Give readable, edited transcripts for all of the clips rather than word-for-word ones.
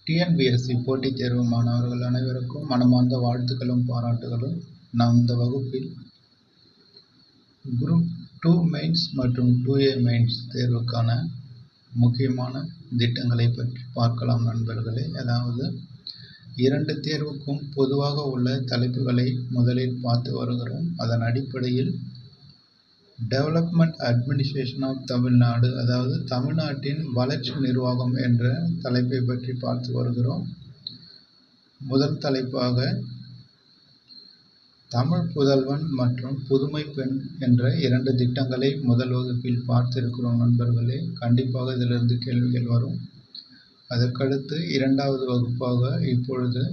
TNPSC போட்டித் தேர்வு மாணவர்கள் அனைவருக்கும் மனமார்ந்த வாழ்த்துக்களும் பாராட்டுகளும். நாம் இந்த வகுப்பில் குரூப் 2 மெயின்ஸ் மற்றும் 2A மெயின்ஸ் தேர்வுக்கான முக்கியமான திட்டங்களை பற்றி பார்க்கலாம் நண்பர்களே. அதாவது 2 தேர்வுக்கும் பொதுவாக உள்ள தலைப்புகளை முதலில் பார்த்து வருகிறோம். அதன் அடிப்படையில் டெவலப்மெண்ட் அட்மினிஸ்ட்ரேஷன் ஆஃப் தமிழ்நாடு, அதாவது தமிழ்நாட்டின் வளர்ச்சி நிர்வாகம் என்ற தலைப்பை பற்றி பார்த்து வருகிறோம். முதல் தலைப்பாக தமிழ் புதல்வன் மற்றும் புதுமை பெண் என்ற 2 திட்டங்களை முதல் வகுப்பில் பார்த்திருக்கிறோம் நண்பர்களே. கண்டிப்பாக இதிலிருந்து கேள்விகள் வரும். அதற்கடுத்து 2வது வகுப்பாக இப்பொழுது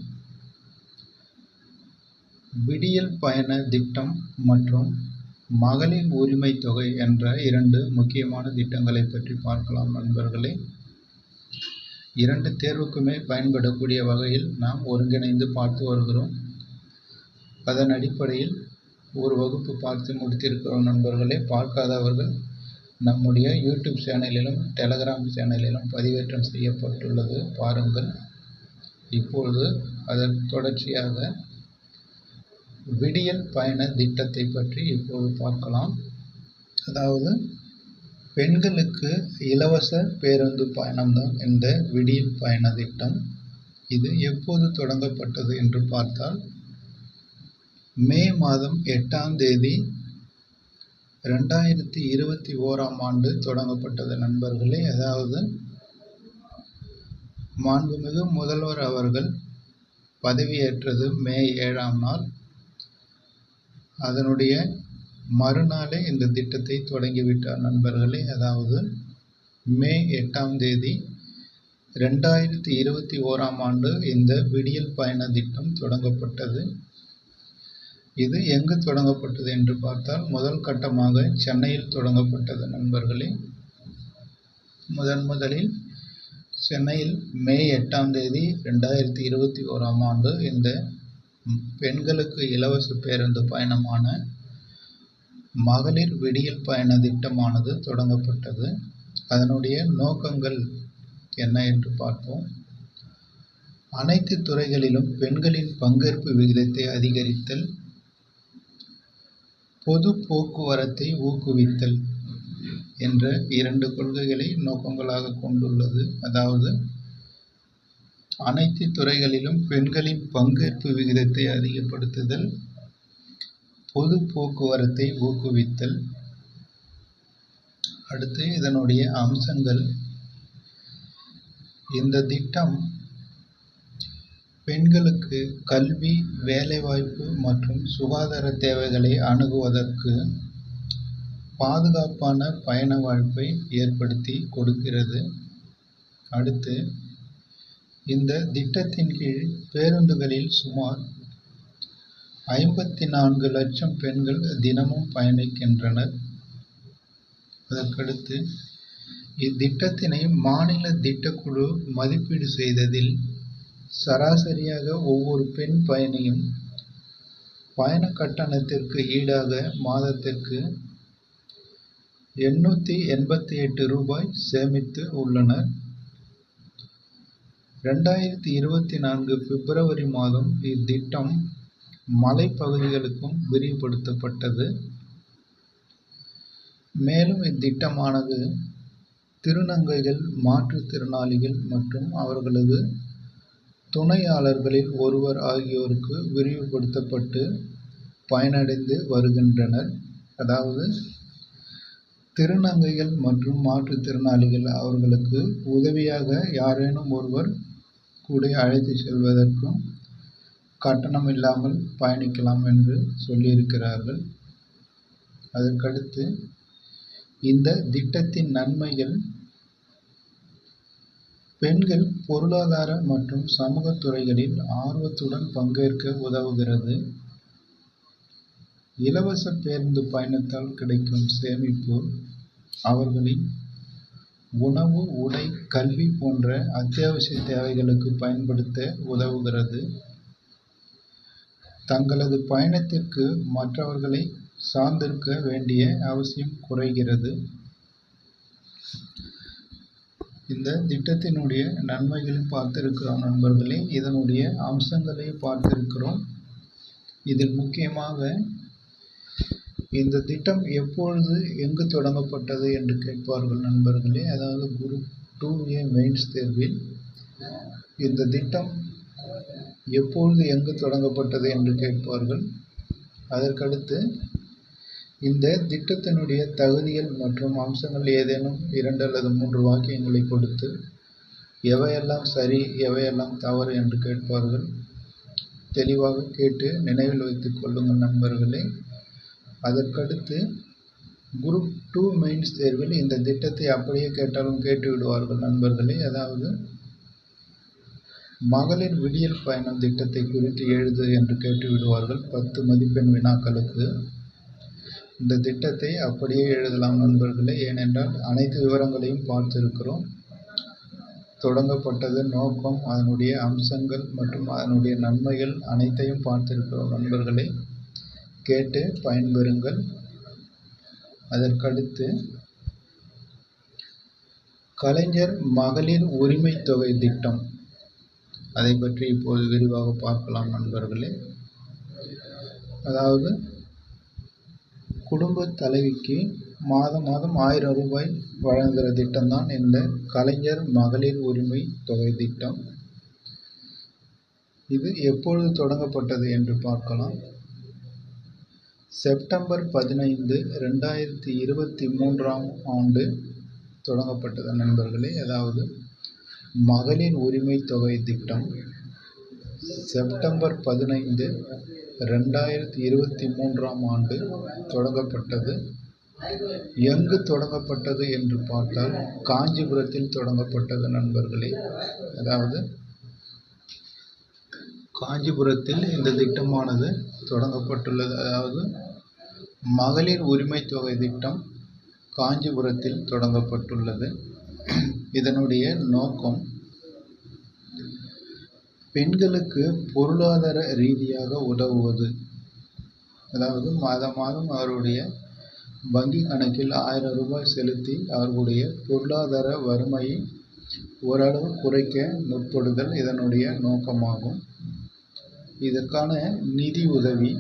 விடியல் பயண திட்டம் மற்றும் மகளிர் உரிமை தொகை என்ற 2 முக்கியமான திட்டங்களை பற்றி பார்க்கலாம் நண்பர்களே. 2 தேர்வுக்குமே பயன்படக்கூடிய வகையில் நாம் ஒருங்கிணைந்து பார்த்து வருகிறோம். அதன் அடிப்படையில் ஒரு வகுப்பு பார்த்து முடித்திருக்கிறோம் நண்பர்களே. பார்க்காதவர்கள் நம்முடைய யூடியூப் சேனலிலும் டெலகிராம் சேனலிலும் பதிவேற்றம் செய்யப்பட்டுள்ளது, பாருங்கள். இப்பொழுது அதன் தொடர்ச்சியாக விடியல் பயண திட்டத்தை பற்றி இப்போது பார்க்கலாம். அதாவது பெண்களுக்கு இலவச பேருந்து பயணம்தான் இந்த விடியல் பயண திட்டம். இது எப்போது தொடங்கப்பட்டது என்று பார்த்தால் மே மாதம் 8ஆம் தேதி 2021ஆம் ஆண்டு தொடங்கப்பட்டது நண்பர்களே. அதாவது மாண்புமிகு முதல்வர் அவர்கள் பதவியேற்றது மே 7ஆம் நாள். அதனுடைய மறுநாளே இந்த திட்டத்தை தொடங்கிவிட்டார் நண்பர்களே. அதாவது மே 8ஆம் தேதி 2021ஆம் ஆண்டு இந்த விடியல் பயண திட்டம் தொடங்கப்பட்டது. இது எங்கு தொடங்கப்பட்டது என்று பார்த்தால் முதல் கட்டமாக சென்னையில் தொடங்கப்பட்டது நண்பர்களே. முதலில் சென்னையில் மே 8ஆம் தேதி 2021ஆம் ஆண்டு இந்த பெண்களுக்கு இலவச பேருந்து பயணமான மகளிர் விடியல் பயண திட்டமானது தொடங்கப்பட்டது. அதனுடைய நோக்கங்கள் என்ன என்று பார்ப்போம். அனைத்து துறைகளிலும் பெண்களின் பங்கேற்பு விகிதத்தை அதிகரித்தல், பொது போக்குவரத்தை ஊக்குவித்தல் என்ற 2 கொள்கைகளை நோக்கங்களாக கொண்டுள்ளது. அதாவது அனைத்து துறைகளிலும் பெண்களின் பங்கேற்பு விகிதத்தை அதிகப்படுத்துதல், பொது போக்குவரத்தை ஊக்குவித்தல். அடுத்து இதனுடைய அம்சங்கள். இந்த திட்டம் பெண்களுக்கு கல்வி, வேலைவாய்ப்பு மற்றும் சுகாதார தேவைகளை அணுகுவதற்கு பாதுகாப்பான பயண வாய்ப்பை ஏற்படுத்தி கொடுக்கிறது. அடுத்து இந்த திட்டத்தின் கீழ் பேருந்துகளில் சுமார் 54 லட்சம் பெண்கள் தினமும் பயணிக்கின்றனர். அதற்கடுத்து இத்திட்டத்தினை மாநில திட்டக்குழு மதிப்பீடு செய்ததில் சராசரியாக ஒவ்வொரு பெண் பயணியும் பயண கட்டணத்திற்கு ஈடாக மாதத்திற்கு 888 ரூபாய் சேமித்து உள்ளனர். 2024 பிப்ரவரி மாதம் இத்திட்டம் மலைப்பகுதிகளுக்கும் விரிவுபடுத்தப்பட்டது. மேலும் இத்திட்டமானது திருநங்கைகள், மாற்றுத்திறனாளிகள் மற்றும் அவர்களது துணையாளர்களில் ஒருவர் ஆகியோருக்கு விரிவுபடுத்தப்பட்டு பயனடைந்து வருகின்றனர். அதாவது திருநங்கைகள் மற்றும் மாற்றுத்திறனாளிகள் அவர்களுக்கு உதவியாக யாரேனும் ஒருவர் கூட அழைத்து செல்வதற்கும் கட்டணம் இல்லாமல் பயணிக்கலாம் என்று சொல்லியிருக்கிறார்கள். அதற்கடுத்து இந்த திட்டத்தின் நன்மைகள். பெண்கள் பொருளாதார மற்றும் சமூக துறைகளில் ஆர்வத்துடன் பங்கேற்க உதவுகிறது. இலவச பேருந்து பயணத்தால் கிடைக்கும் சேமிப்பு அவர்களின் உணவு, உடை, கல்வி போன்ற அத்தியாவசிய தேவைகளுக்கு பயன்படுத்த உதவுகிறது. தங்களது பயணத்திற்கு மற்றவர்களை சார்ந்திருக்க வேண்டிய அவசியம் குறைகிறது. இந்த திட்டத்தினுடைய நன்மைகளை பார்த்திருக்கிறோம் நண்பர்களே. இதனுடைய அம்சங்களை பார்த்திருக்கிறோம். இதில் முக்கியமாக இந்த திட்டம் எப்பொழுது எங்கு தொடங்கப்பட்டது என்று கேட்பார்கள் நண்பர்களே. அதாவது குரூப் 2A மெயின்ஸ் தேர்வில் இந்த திட்டம் எப்பொழுது எங்கு தொடங்கப்பட்டது என்று கேட்பார்கள். அதற்கடுத்து இந்த திட்டத்தினுடைய தகுதிகள் மற்றும் அம்சங்கள் ஏதேனும் 2 அல்லது 3 வாக்கியங்களை கொடுத்து எவையெல்லாம் சரி எவையெல்லாம் தவறு என்று கேட்பார்கள். தெளிவாக கேட்டு நினைவில் வைத்துக் கொள்ளுங்கள் நண்பர்களே. அதற்கடுத்து குரூப் 2 மெயின்ஸ் தேர்வில் இந்த திட்டத்தை அப்படியே கேட்டாலும் கேட்டு விடுவார்கள் நண்பர்களே. அதாவது மகளிர் விடியல் பயணம் திட்டத்தை குறித்து எழுது என்று கேட்டு விடுவார்கள். 10 மதிப்பெண் வினாக்களுக்கு இந்த திட்டத்தை அப்படியே எழுதலாம் நண்பர்களே. ஏனென்றால் அனைத்து விவரங்களையும் பார்த்திருக்கிறோம். தொடங்கப்பட்டது, நோக்கம், அதனுடைய அம்சங்கள் மற்றும் அதனுடைய நன்மைகள் அனைத்தையும் பார்த்திருக்கிறோம் நண்பர்களே. கேட்டு பயன்பெறுங்கள். அதற்கடுத்து கலைஞர் மகளிர் உரிமை தொகை திட்டம், அதை பற்றி இப்போது விரிவாக பார்க்கலாம் நண்பர்களே. அதாவது குடும்ப தலைவிக்கு மாதம் 1000 ரூபாய் வழங்குகிற திட்டம்தான் இந்த கலைஞர் மகளிர் உரிமை தொகை திட்டம். இது எப்பொழுது தொடங்கப்பட்டது என்று பார்க்கலாம். செப்டம்பர் 15, 2023ஆம் ஆண்டு தொடங்கப்பட்டது நண்பர்களே. அதாவது மகளிர் உரிமை தொகை திட்டம் செப்டம்பர் 15, 2023ஆம் ஆண்டு தொடங்கப்பட்டது. எங்கு தொடங்கப்பட்டது என்று பார்த்தால் காஞ்சிபுரத்தில் தொடங்கப்பட்டது நண்பர்களே. அதாவது காஞ்சிபுரத்தில் இந்த திட்டமானது தொடங்கப்பட்டுள்ளது. அதாவது மகளிர் உரிமை தொகை திட்டம் காஞ்சிபுரத்தில் தொடங்கப்பட்டுள்ளது. இதனுடைய நோக்கம் பெண்களுக்கு பொருளாதார ரீதியாக உதவுவது. அதாவது மாதம் அவருடைய வங்கி கணக்கில் 1000 ரூபாய் செலுத்தி அவர்களுடைய பொருளாதார வறுமையை ஓரளவு குறைக்க முற்படுதல் இதனுடைய நோக்கமாகும். இதற்கான நிதி உதவி,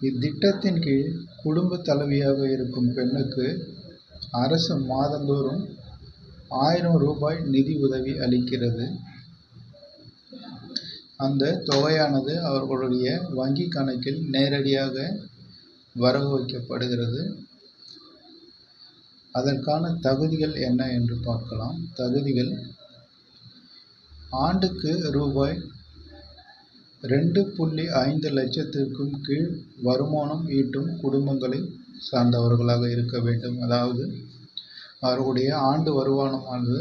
இத்திட்டத்தின் கீழ் குடும்ப தலைவியாக இருக்கும் பெண்ணுக்கு அரசு மாதந்தோறும் 1000 ரூபாய் நிதி உதவி அளிக்கிறது. அந்த தொகையானது அவர்களுடைய வங்கி கணக்கில் நேரடியாக வரவு வைக்கப்படுகிறது. அதற்கான தகுதிகள் என்ன என்று பார்க்கலாம். தகுதிகள்: ஆண்டுக்கு ரூபாய் 2.5 லட்சத்திற்கும் கீழ் வருமானம் ஈட்டும் குடும்பங்களை சார்ந்தவர்களாக இருக்க வேண்டும். அதாவது அவர்களுடைய ஆண்டு வருமானமானது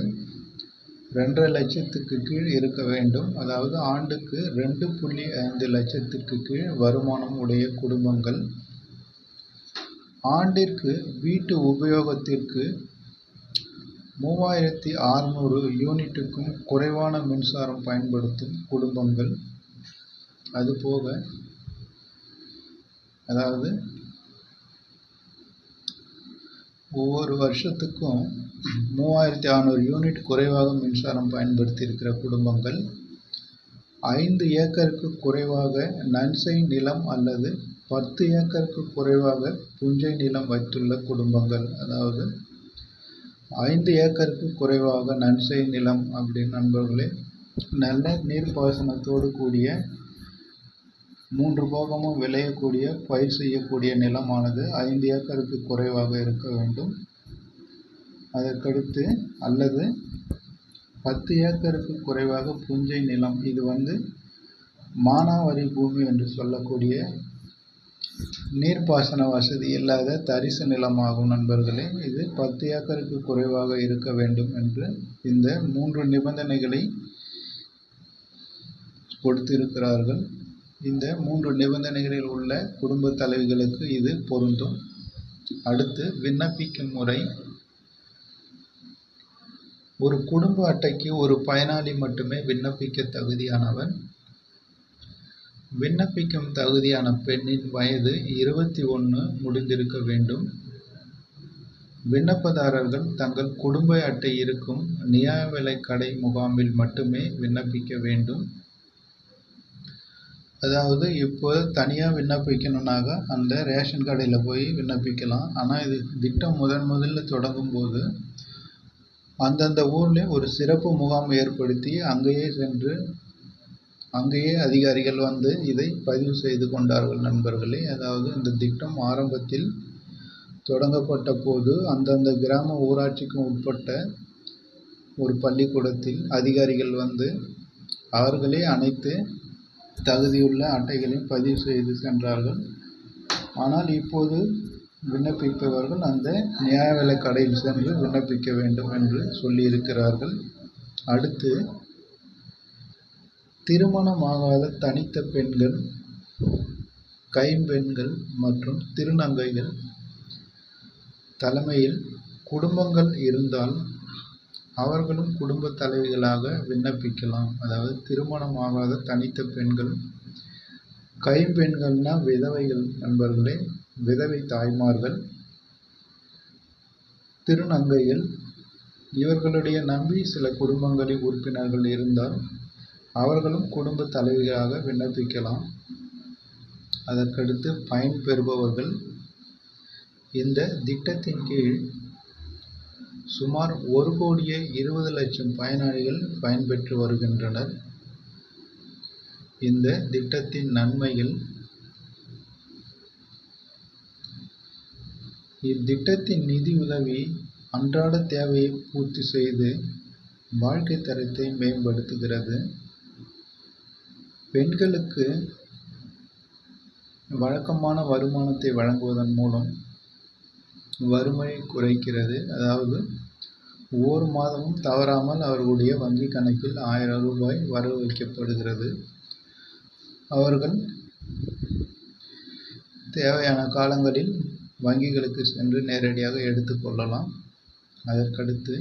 2.5 லட்சத்துக்கு கீழ் இருக்க வேண்டும். அதாவது ஆண்டுக்கு 2.5 லட்சத்திற்கு கீழ் வருமானம் உடைய குடும்பங்கள். ஆண்டிற்கு வீட்டு உபயோகத்திற்கு 3600 யூனிட்டுக்கும் குறைவான மின்சாரம் பயன்படுத்தும் குடும்பங்கள். அதுபோக அதாவது ஒவ்வொரு வருஷத்துக்கும் 3600 யூனிட் குறைவாக மின்சாரம் பயன்படுத்தி இருக்கிற குடும்பங்கள். 5 ஏக்கருக்கு குறைவாக நன்செய் நிலம் அல்லது 10 ஏக்கருக்கு குறைவாக புஞ்சை நிலம் வைத்துள்ள குடும்பங்கள். அதாவது 5 ஏக்கருக்கு குறைவாக நன்செய் நிலம் அப்படின்னு நண்பர்களே, நல்ல நீர்ப்பாசனத்தோடு கூடிய 3 போகமும் விளையக்கூடிய பயிர் செய்யக்கூடிய நிலமானது 5 ஏக்கருக்கு குறைவாக இருக்க வேண்டும். அதற்கடுத்து அல்லது 10 ஏக்கருக்கு குறைவாக புஞ்சை நிலம், இது மானாவாரி பூமி என்று சொல்லக்கூடிய நீர்ப்பாசன வசதி இல்லாத தரிசு நிலமாகும் நண்பர்களே. இது 10 ஏக்கருக்கு குறைவாக இருக்க வேண்டும் என்று இந்த 3 நிபந்தனைகளை கொடுத்திருக்கிறார்கள். இந்த 3 நிபந்தனைகளில் உள்ள குடும்ப தலைவிகளுக்கு இது பொருந்தும். அடுத்து விண்ணப்பிக்கும் முறை: ஒரு குடும்ப அட்டைக்கு ஒரு பயனாளி மட்டுமே விண்ணப்பிக்க தகுதியானவர். விண்ணப்பிக்கும் தகுதியான பெண்ணின் வயது 21 முடிந்திருக்க வேண்டும். விண்ணப்பதாரர்கள் தங்கள் குடும்ப அட்டை இருக்கும் நியாய விலைக் கடை முகாமில் மட்டுமே விண்ணப்பிக்க வேண்டும். அதாவது இப்போ தனியாக விண்ணப்பிக்கணுன்னாக அந்த ரேஷன் கடையில் போய் விண்ணப்பிக்கலாம். ஆனால் இது திட்டம் முதல்ல தொடங்கும் போது அந்தந்த ஊரில் ஒரு சிறப்பு முகாம் ஏற்படுத்தி அங்கேயே அதிகாரிகள் வந்து இதை பதிவு செய்து கொண்டார்கள் நண்பர்களே. அதாவது இந்த திட்டம் ஆரம்பத்தில் தொடங்கப்பட்ட போது அந்தந்த கிராம ஊராட்சிக்கு உட்பட்ட ஒரு பள்ளிக்கூடத்தில் அதிகாரிகள் வந்து அவர்களே அனைத்து தகுதியுள்ள அட்டைகளையும் பதிவு செய்து சென்றார்கள். ஆனால் இப்போது விண்ணப்பிப்பவர்கள் அந்த நியாய விலைக் கடையில் சென்று விண்ணப்பிக்க வேண்டும் என்று சொல்லியிருக்கிறார்கள். அடுத்து, திருமணமாகாத தனித்த பெண்கள், கைம்பெண்கள் மற்றும் திருநங்கைகள் தலைமையில் குடும்பங்கள் இருந்தால் அவர்களும் குடும்ப தலைவிகளாக விண்ணப்பிக்கலாம். அதாவது திருமணமாகாத தனித்த பெண்கள், கைம்பெண்கள்னா விதவைகள் நண்பர்களே, விதவை தாய்மார்கள், திருநங்கைகள் இவர்களுடைய நம்பி சில குடும்பங்களில் உறுப்பினர்கள் இருந்தால் அவர்களும் குடும்ப தலைவிகளாக விண்ணப்பிக்கலாம். அதற்கடுத்து பயன்பெறுபவர்கள், இந்த திட்டத்தின் கீழ் சுமார் 1,20,00,000 பயனாளிகள் பயன்பெற்று வருகின்றனர். இந்த திட்டத்தின் நன்மைகள்: இத்திட்டத்தின் நிதி உதவி அன்றாட தேவையை பூர்த்தி செய்து வாழ்க்கை தரத்தை மேம்படுத்துகிறது. பெண்களுக்கு வழக்கமான வருமானத்தை வழங்குவதன் மூலம் வறுமையை குறைக்கிறது. அதாவது ஒவ்வொரு மாதமும் தவறாமல் அவர்களுடைய வங்கி கணக்கில் 1000 ரூபாய் வரவு வைக்கப்படுகிறது. அவர்கள் தேவையான காலங்களில் வங்கிகளுக்கு சென்று நேரடியாக எடுத்துக்கொள்ளலாம். அதற்கடுத்து,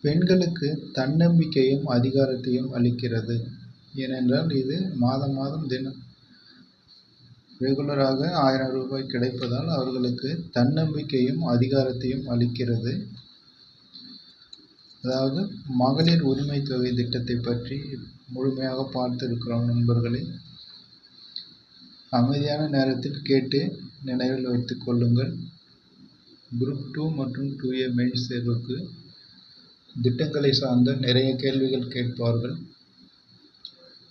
பெண்களுக்கு தன்னம்பிக்கையும் அதிகாரத்தையும் அளிக்கிறது. ஏனென்றால் இது மாதம் ரெகுலராக 1000 ரூபாய் கிடைப்பதால் அவர்களுக்கு தன்னம்பிக்கையும் அதிகாரத்தையும் அளிக்கிறது. அதாவது மகளிர் உரிமை தொகை திட்டத்தை பற்றி முழுமையாக பார்த்திருக்கிறோம் நண்பர்களே. அமைதியான நேரத்தில் கேட்டு நினைவில் வைத்துக் கொள்ளுங்கள். குரூப் 2 மற்றும் 2A மெயின்ஸ் தேர்வுக்கு திட்டங்களை சார்ந்த நிறைய கேள்விகள் கேட்பார்கள்.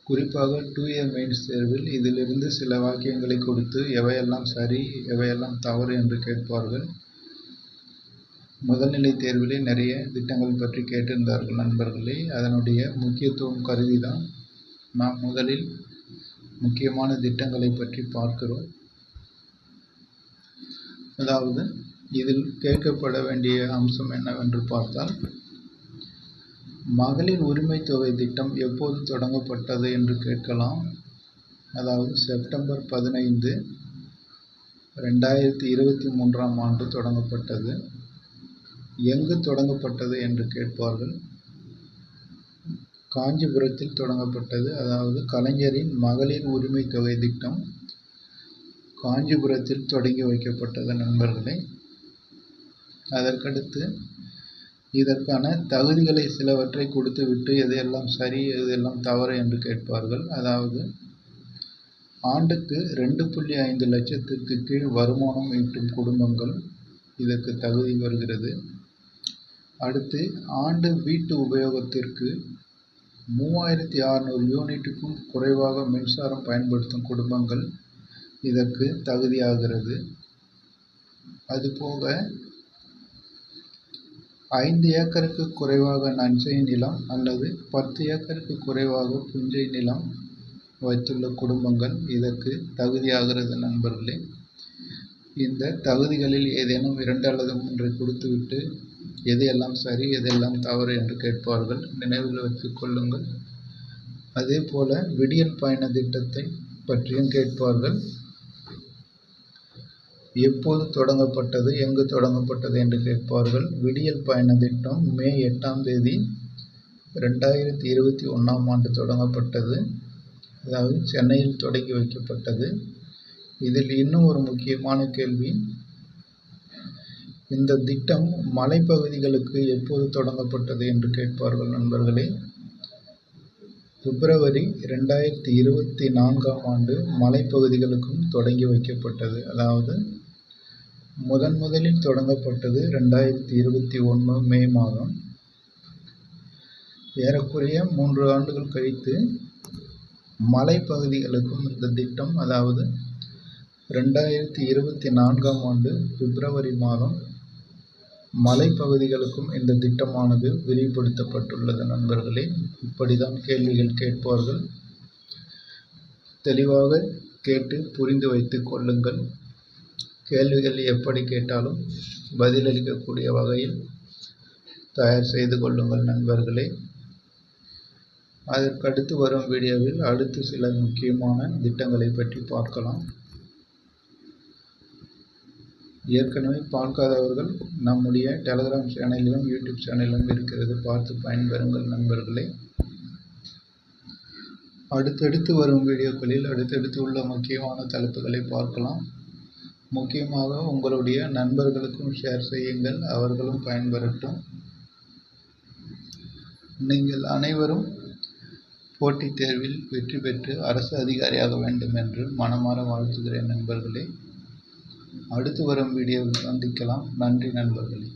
குறிப்பாக 2A மெயின்ஸ் தேர்வில் இதிலிருந்து சில வாக்கியங்களை கொடுத்து எவையெல்லாம் சரி எவையெல்லாம் தவறு என்று கேட்பார்கள். முதல்நிலை தேர்விலே நிறைய திட்டங்கள் பற்றி கேட்டிருந்தார்கள் நண்பர்களே. அதனுடைய முக்கியத்துவம் கருதி தான் நாம் முதலில் முக்கியமான திட்டங்களை பற்றி பார்க்கிறோம். அதாவது இதில் கேட்கப்பட வேண்டிய அம்சம் என்னவென்று பார்த்தால், மகளிர் உரிமை தொகை திட்டம் எப்போது தொடங்கப்பட்டது என்று கேட்கலாம். அதாவது செப்டம்பர் 15, 2023ஆம் ஆண்டு தொடங்கப்பட்டது. எங்கு தொடங்கப்பட்டது என்று கேட்பார்கள். காஞ்சிபுரத்தில் தொடங்கப்பட்டது. அதாவது கலைஞரின் மகளிர் உரிமை தொகை திட்டம் காஞ்சிபுரத்தில் தொடங்கி வைக்கப்பட்டது நண்பர்களே. அதற்கடுத்து இதற்கான தகுதிகளை சிலவற்றை கொடுத்துவிட்டு எதையெல்லாம் சரி எதையெல்லாம் தவறு என்று கேட்பார்கள். அதாவது ஆண்டுக்கு 2.5 லட்சத்திற்கு கீழ் வருமானம் ஈட்டும் குடும்பங்கள் இதற்கு தகுதி வருகிறது. அடுத்து ஆண்டு வீட்டு உபயோகத்திற்கு 3600 யூனிட்டுக்கும் குறைவாக மின்சாரம் பயன்படுத்தும் குடும்பங்கள் இதற்கு தகுதியாகிறது. அதுபோக 5 ஏக்கருக்கு குறைவாக நஞ்சை நிலம் அல்லது 10 ஏக்கருக்கு குறைவாக புஞ்சை நிலம் வைத்துள்ள குடும்பங்கள் இதற்கு தகுதியாகிறது நண்பர்களே. இந்த தகுதிகளில் ஏதேனும் 2 அல்லது 3 கொடுத்துவிட்டு எதையெல்லாம் சரி எதையெல்லாம் தவறு என்று கேட்பார்கள். நினைவில் வைத்துக் கொள்ளுங்கள். அதே போல விடியல் பயண திட்டத்தை பற்றியும் கேட்பார்கள். எப்போது தொடங்கப்பட்டது எங்கு தொடங்கப்பட்டது என்று கேட்பார்கள். விடியல் பயண திட்டம் மே 8ஆம் தேதி 2021ஆம் ஆண்டு தொடங்கப்பட்டது. அதாவது சென்னையில் தொடங்கி வைக்கப்பட்டது. இதில் இன்னும் ஒரு முக்கியமான கேள்வி, இந்த திட்டம் மலைப்பகுதிகளுக்கு எப்போது தொடங்கப்பட்டது என்று கேட்பார்கள் நண்பர்களே. பிப்ரவரி 2024ஆம் ஆண்டு மலைப்பகுதிகளுக்கும் தொடங்கி வைக்கப்பட்டது. அதாவது முதலில் தொடங்கப்பட்டது 2021 மே மாதம். ஏறக்குறைய 3 ஆண்டுகள் கழித்து மலைப்பகுதிகளுக்கும் இந்த திட்டம், அதாவது 2024ஆம் ஆண்டு பிப்ரவரி மாதம் மலைப்பகுதிகளுக்கும் இந்த திட்டமானது விரிவுபடுத்தப்பட்டுள்ளது நண்பர்களே. இப்படிதான் கேள்விகள் கேட்பார்கள். தெளிவாக கேட்டு புரிந்து வைத்துக் கொள்ளுங்கள். கேள்விகள் எப்படி கேட்டாலும் பதிலளிக்கக்கூடிய வகையில் தயார் செய்து கொள்ளுங்கள் நண்பர்களே. அதற்கடுத்து வரும் வீடியோவில் அடுத்து சில முக்கியமான திட்டங்களை பற்றி பார்க்கலாம். ஏற்கனவே பார்க்காதவர்கள் நம்முடைய டெலகிராம் சேனலிலும் யூடியூப் சேனலிலும் இருக்கிறது, பார்த்து பயன்பெறுங்கள் நண்பர்களே. அடுத்தடுத்து வரும் வீடியோக்களில் அடுத்தடுத்து உள்ள முக்கியமான தலைப்புகளை பார்க்கலாம். முக்கியமாக உங்களுடைய நண்பர்களுக்கும் ஷேர் செய்யுங்கள், அவர்களும் பயன்பெறட்டும். நீங்கள் அனைவரும் போட்டித் தேர்வில் வெற்றி பெற்று அரசு அதிகாரியாக வேண்டும் என்று மனமாற வாழ்த்துகிறேன் நண்பர்களே. அடுத்து வரும் வீடியோவில் சந்திக்கலாம். நன்றி நண்பர்களே.